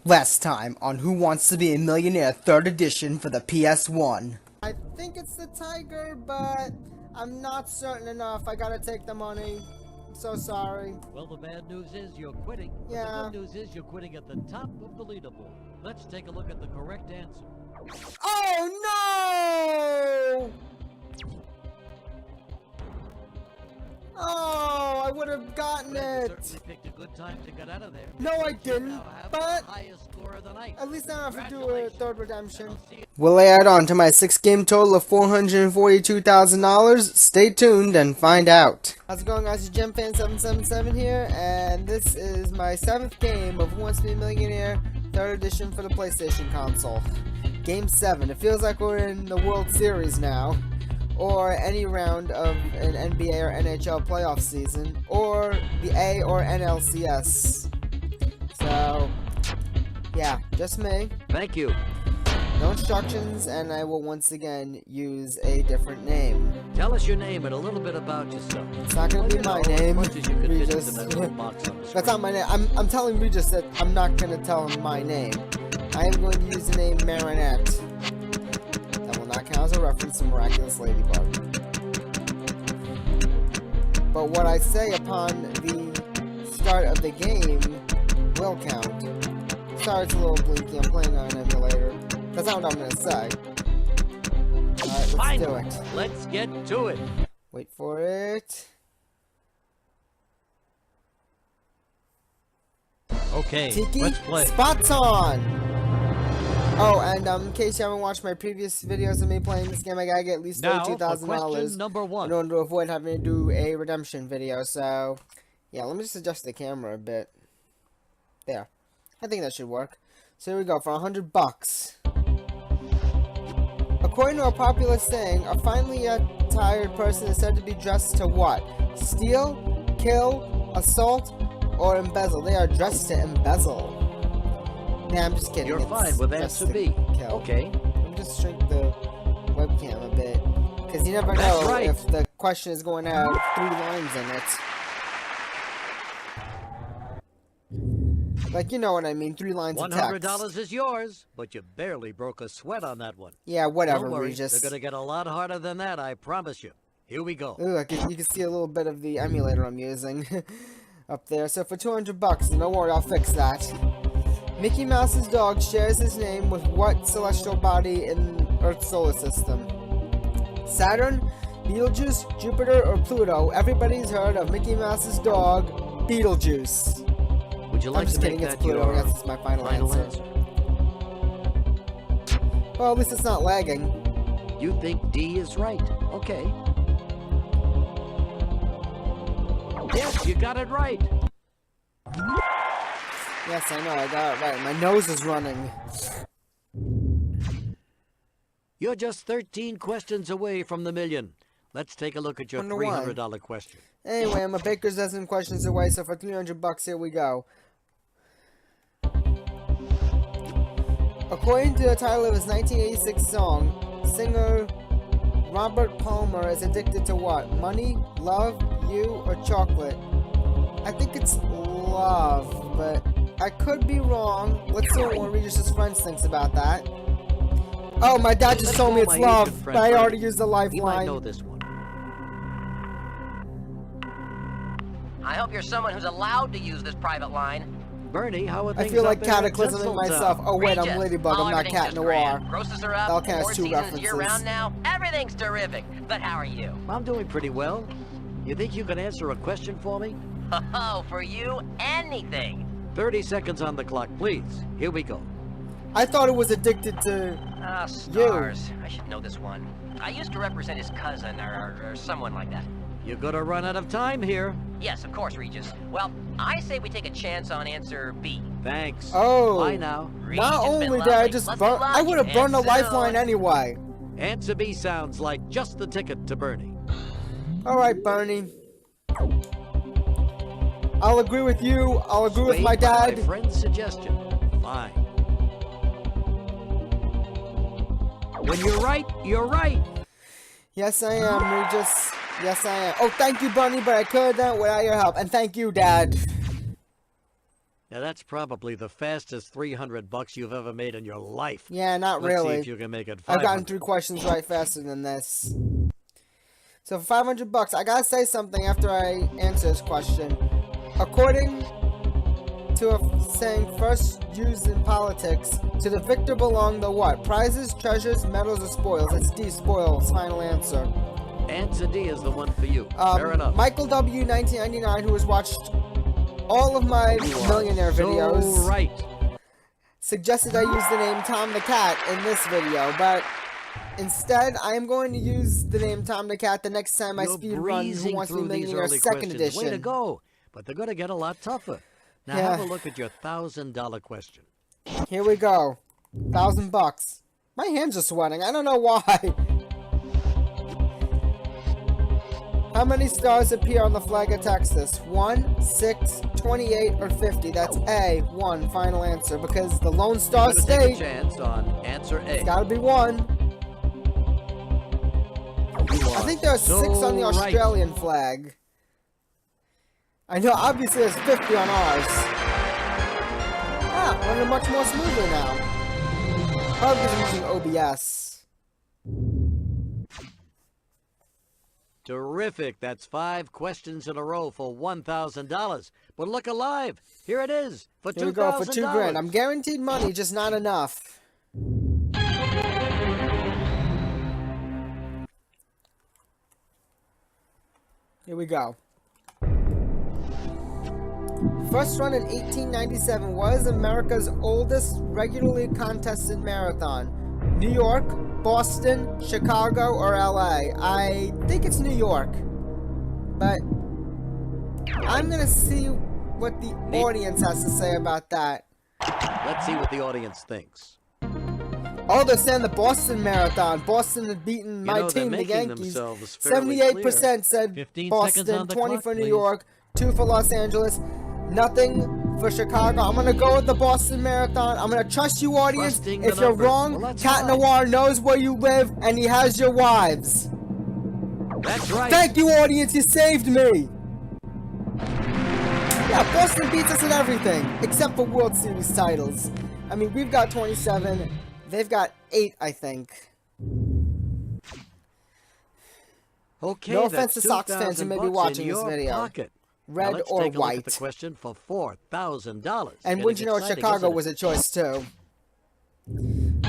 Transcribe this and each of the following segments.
Last time on Who Wants to Be a Millionaire 3rd edition for the PS1. I think it's the tiger, but I'm not certain enough. I gotta take the money. I'm so sorry. Well, the bad news is you're quitting. But Yeah. the good news is you're quitting at the top of the leaderboard. Let's take a look at the correct answer. Oh no! Oh, I would have gotten You it. certainly picked a good time to get out of there. No, I You didn't, now have but the highest score of the night. at least I don't have to do a third redemption. I'll see you. Will I add on to my 6-game total of $442,000? Stay tuned and find out. How's it going, guys? It's GemFan777 here, and this is my 7th game of Who Wants to Be a Millionaire 3rd edition for the PlayStation console. Game 7. It feels like we're in the World Series now, or any round of an NBA or NHL playoff season, or the A or NLCS. So, yeah, just me. Thank you. No instructions, and I will once again use a different name. Tell us your name and a little bit about yourself. It's not gonna be my name, As much as you can fit Regis. into that little box on the That's not my name. I'm telling Regis that I'm not gonna tell him my name. I am going to use the name Marinette. That will not count as a reference to Miraculous Ladybug. But what I say upon the start of the game will count. Sorry, it's a little blinky. I'm playing on an emulator. That's not what I'm gonna say. Alright, let's do it. Let's get to it. Wait for it. Okay, Tiki, let's play. spots on! Oh, and in case you haven't watched my previous videos of me playing this game, I gotta get at least Now, for $32,000 question number in one. order to avoid having to do a redemption video. So, yeah, let me just adjust the camera a bit. There. I think that should work. So here we go, for $100. According to a popular saying, a finely attired person is said to be dressed to what? Steal, kill, assault, or embezzle? They are dressed to embezzle. Nah, I'm just kidding. You're It's fine with dressed answer to B. kill. Okay. Let me just shrink the webcam a bit. Because you never That's know right. if the question is going to have 3 lines in it. Like, you know what I mean, 3 lines of text. $100 is yours, but you barely broke a sweat on that one. Yeah, whatever, Don't worry, Regis. they're gonna get a lot harder than that, I promise you. Here we go. Ooh, you can see a little bit of the emulator I'm using up there. So for $200, don't worry, I'll fix that. Mickey Mouse's dog shares his name with what celestial body in Earth's solar system? Saturn, Betelgeuse, Jupiter, or Pluto? Everybody's heard of Mickey Mouse's dog, Betelgeuse. Would you I'm like just to make kidding, it's that Pluto. your Yes, it's my final answer. Well, at least it's not lagging. You think D is right. Okay. Yes, you got it right. Yes, I know, I got it right. My nose is running. You're just 13 questions away from the million. Let's take a look at your Wonder why. $300 question. Anyway, I'm a baker's dozen questions away, so for $300, here we go. According to the title of his 1986 song, singer Robert Palmer is addicted to what? Money, love, you, or chocolate? I think it's love, but I could be wrong. Let's see what one of Regis' friends thinks about that. Oh, my dad just Let's told me call it's my love, agent friend but I already Bernie. used the He might lifeline. know this one. I hope you're someone who's allowed to use this private line. Bernie, how are I things feel out like there in cataclysming Tinseltown? myself. Oh wait, I'm Regis. Ladybug, Oh, I'm not everything's Cat just Noir. grand. Grosses are up. That counts 4 two seasons references. year-round now. Everything's terrific. But how are you? I'm doing pretty well. You think you can answer a question for me? Oh, for you, anything. 30 seconds on the clock, please. Here we go. I thought it was addicted to... Ah, stars. I should know this one. I used to represent his cousin or someone like that. You're gonna run out of time here. Yes, of course, Regis. Well, I say we take a chance on answer B. Thanks. Oh. Bye now. Regis, Not it's been only did I lovely. just Let's burn... good luck, I would have burned the and lifeline soon. anyway. Answer B sounds like just the ticket to Bernie. Alright, Bernie. I'll agree with you. I'll agree with Swayed my by dad. My friend's suggestion. Fine. When you're right, you're right. Yes, I am, Regis. Yes, I am. Oh, thank you, Bernie, but I could have done it without your help. And thank you, Dad. Now that's probably the fastest $300 you've ever made in your life. Yeah, not Let's really. see if you can make it I've 500. gotten 3 questions right faster than this. So for $500, I gotta say something after I answer this question. According to a saying first used in politics, to the victor belong the what? Prizes, treasures, medals, or spoils? It's D, spoils. Final answer. Answer D is the one for you. Fair enough. Michael W. 1999, who has watched all of my millionaire videos, So right. suggested I use the name Tom the Cat in this video, but instead I am going to use the name Tom the Cat the next time I You're speedrun Who breezing Wants to Be a through these Millionaire early 2nd questions. edition. Way to go. But they're going to get a lot tougher. Now Yeah. have a look at your $1,000 question. Here we go. $1,000. My hands are sweating. I don't know why. How many stars appear on the flag of Texas? 1, 6, 28, or 50? That's A, 1. Final answer. Because the Lone Star I'm gonna take a State, chance on answer A. it's gotta be 1. I think there are 6 on the so right. Australian flag. I know, obviously there's 50 on ours. Ah, running much more smoothly now. Probably because I'm using OBS. Terrific. That's 5 questions in a row for $1,000. But look alive. Here it is for $2,000. Here we go for $2,000. I'm guaranteed money, just not enough. Here we go. First run in 1897 was America's oldest regularly contested marathon. New York, Boston, Chicago, or LA? I think it's New York. But I'm gonna see what the audience has to say about that. Let's see what the audience thinks. Oh, they're saying the Boston Marathon. Boston had beaten my know, they're team, the making Yankees. themselves fairly 78% said 15 seconds Boston, on the 20 clock, for New please. York, 2 for Los Angeles, nothing for Chicago. I'm gonna go with the Boston Marathon. I'm gonna trust you, audience. Trusting the If you're numbers. wrong, Well, that's Cat fine. Noir knows where you live and he has your wives. That's right. Thank you, audience. You saved me. Yeah, Boston beats us in everything except for World Series titles. I mean, we've got 27. They've got 8, I think. Okay, No offense that's to Sox fans who may be $2,000 watching in this your video. Pocket. Red now let's or take a white. Look at the question for $4,000. And Getting wouldn't you know, exciting, Chicago isn't it? was a choice too.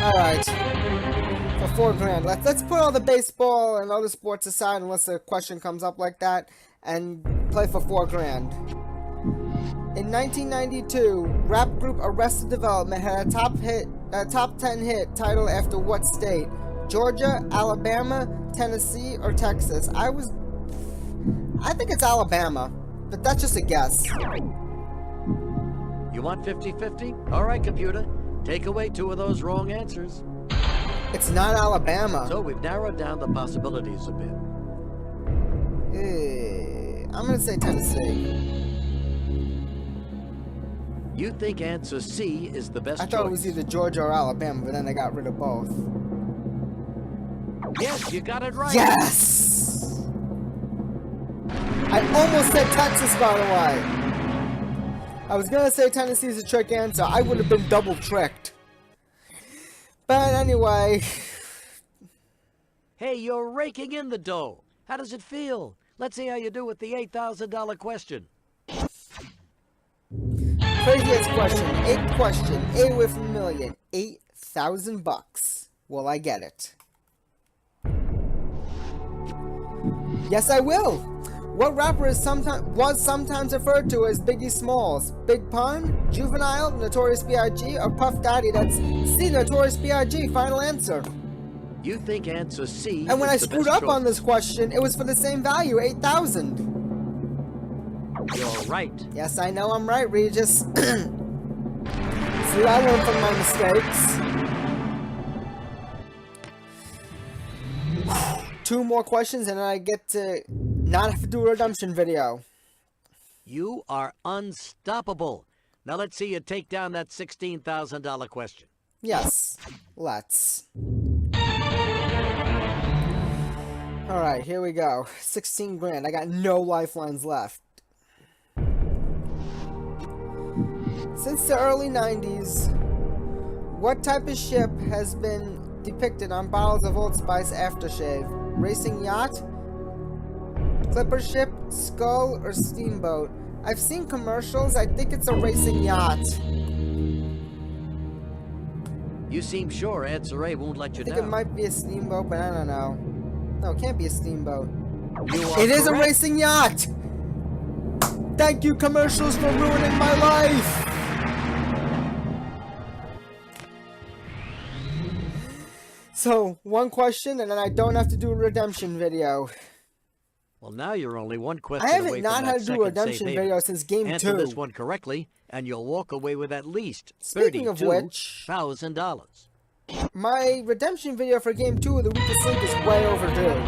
Alright. For $4,000. Let's put all the baseball and other sports aside unless a question comes up like that and play for $4,000. In 1992, rap group Arrested Development had a top 10 hit title after what state? Georgia, Alabama, Tennessee, or Texas? I think it's Alabama, but that's just a guess. You want 50-50? All right, computer. Take away 2 of those wrong answers. It's not Alabama. So we've narrowed down the possibilities a bit. I'm gonna say Tennessee. You think answer C is the best I thought it was choice. either Georgia or Alabama, but then they got rid of both. Yes, you got it right. Yes! I almost said Texas, by the way. I was gonna say Tennessee is a trick answer. I would have been double tricked. But anyway, Hey, you're raking in the dough. How does it feel? Let's see how you do with the $8,000 question. craziest question. 8th question. 8 away from a million. $8,000. Will I get it? Yes, I will. What rapper was sometimes referred to as Biggie Smalls? Big Pun, Juvenile, Notorious B.I.G., or Puff Daddy? That's C, Notorious B.I.G. Final answer. You think answer C And when is I the screwed best up on choice. this question, it was for the same value, 8,000. You're right. Yes, I know I'm right, Regis. See, I learned from my mistakes. 2 more questions and then I get to not have to do a redemption video. You are unstoppable. Now let's see you take down that $16,000 question. Yes, let's. Alright, here we go. 16 grand. I got no lifelines left. Since the early 90s, what type of ship has been depicted on bottles of Old Spice aftershave? Racing yacht? Clipper ship? Skull? Or steamboat? I've seen commercials. I think it's a racing yacht. You seem sure Answer A won't let you I think down. it might be a steamboat, but I don't know. No, it can't be a steamboat. It is a racing yacht! Thank you, commercials, for ruining my life! So, one question, and then I don't have to do a redemption video. Well, now you're only one question I haven't away not from had that to do a second safe redemption haven. video since game Answer 2. this one correctly, and you'll walk away with at least Speaking of which, $32,000. my redemption video for game 2 of the Weakest Link is way overdue.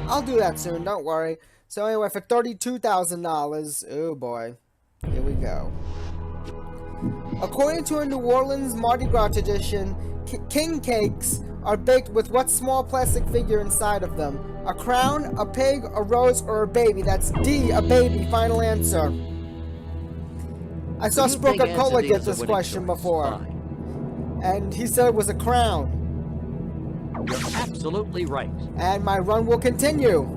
I'll do that soon, don't worry. So anyway, for $32,000, oh boy, here we go. According to a New Orleans Mardi Gras tradition, king cakes are baked with what small plastic figure inside of them? A crown, a pig, a rose, or a baby? That's D, a baby. Final answer. I saw Sproca-Cola get this question before. Fine. And he said it was a crown. You're absolutely right. And my run will continue.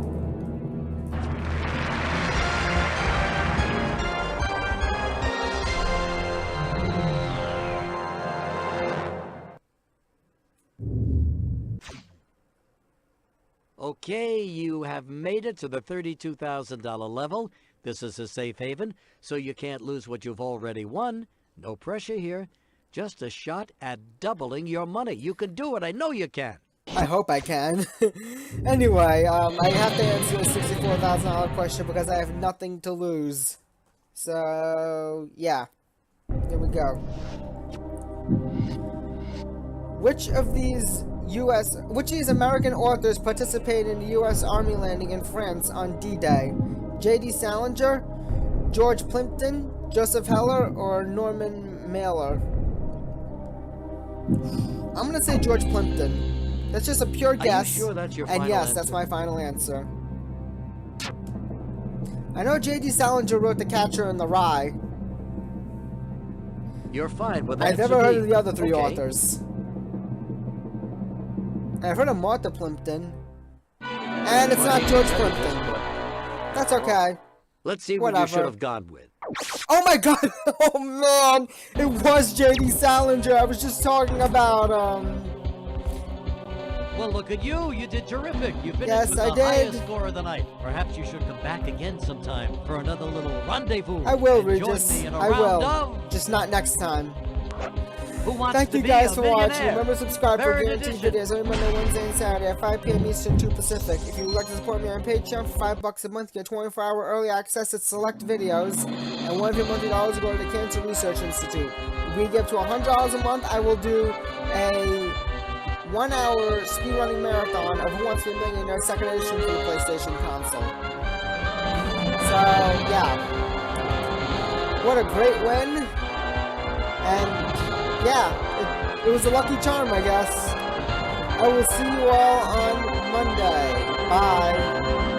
Okay, you have made it to the $32,000 level. This is a safe haven, so you can't lose what you've already won. No pressure here. Just a shot at doubling your money. You can do it. I know you can. I hope I can. Anyway, I have to answer the $64,000 question because I have nothing to lose. So, yeah. Here we go. Which of these American authors participated in the U.S. Army landing in France on D-Day? J.D. Salinger, George Plimpton, Joseph Heller, or Norman Mailer? I'm gonna say George Plimpton. That's just a pure guess. Are you sure that's your and final yes, answer? that's my final answer. I know J.D. Salinger wrote The Catcher in the Rye. You're fine with I've answer never heard B. of the other three Okay. authors. I've heard of Martha Plimpton. And it's not George Plimpton. That's okay. Let's see what you Whatever. should have gone with. Oh my god! Oh man! It was J.D. Salinger! I was just talking about, Well, look at you. You did terrific. You finished Yes, with I the did. highest score of the night. Perhaps you should come back again sometime for another little rendezvous. I will, and join Regis. me in a I round will. of Just not next time. Who Wants Thank to you Be guys a for watching. Millionaire? Remember to subscribe for Third guaranteed edition. videos every Monday, Wednesday, and Saturday at 5 p.m. Eastern, 2 Pacific. If you would like to support me on Patreon for $5 a month, you get 24-hour early access to select videos, and one of your monthly dollars will go to the Cancer Research Institute. If we get to $100 a month, I will do a 1-hour speedrunning marathon of Who Wants to Be a Millionaire second edition for the PlayStation console. So, yeah. What a great win. And, yeah, it was a lucky charm, I guess. I will see you all on Monday. Bye.